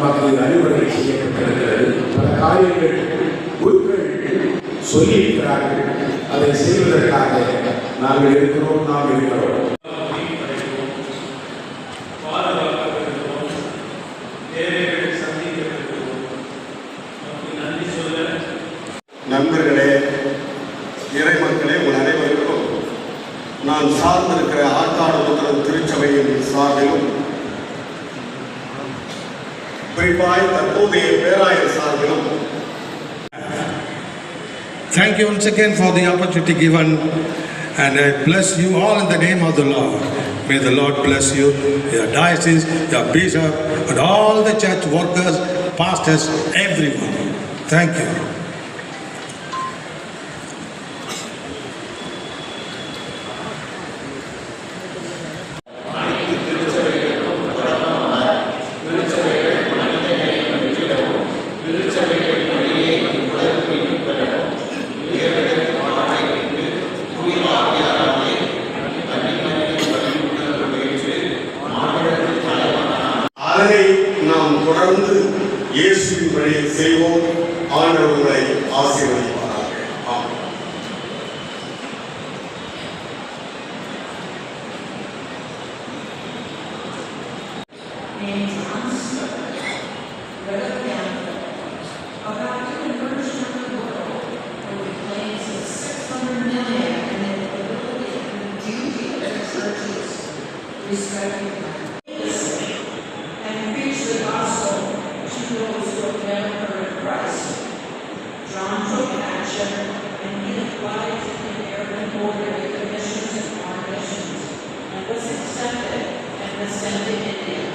நமக்கு அறிவுரை செய்யப்பட்டிருக்கிறது. பல காரியங்கள் குருக்கள் சொல்லியிருக்கிறார்கள். அதை செய்வதற்காக நாங்கள் இருக்கிறோம். நண்பர்களே, இறைமக்களே, உங்கள் அனைவருக்கும் நான் சார்ந்திருக்கிற ஆற்காடு திருச்சபையின் சார்பிலும் குறிப்பாய் தற்போதைய பேராயர் சார்பிலும் thank you once again for the opportunity given, and I bless you all in the name of the Lord. May the Lord bless you, your diocese, your bishop, and all the church workers, pastors, everyone. Thank you. அதனை நாம் தொடர்ந்து இயேசுவின் வழியில் செய்வோம். ஆண்டவர்களை ஆசீர்வதிப்பார்கள். ஆமென். And preach the gospel to those who have never heard of Christ. John took action and he applied to the American border commissions and ordinations and was accepted and was sent to India.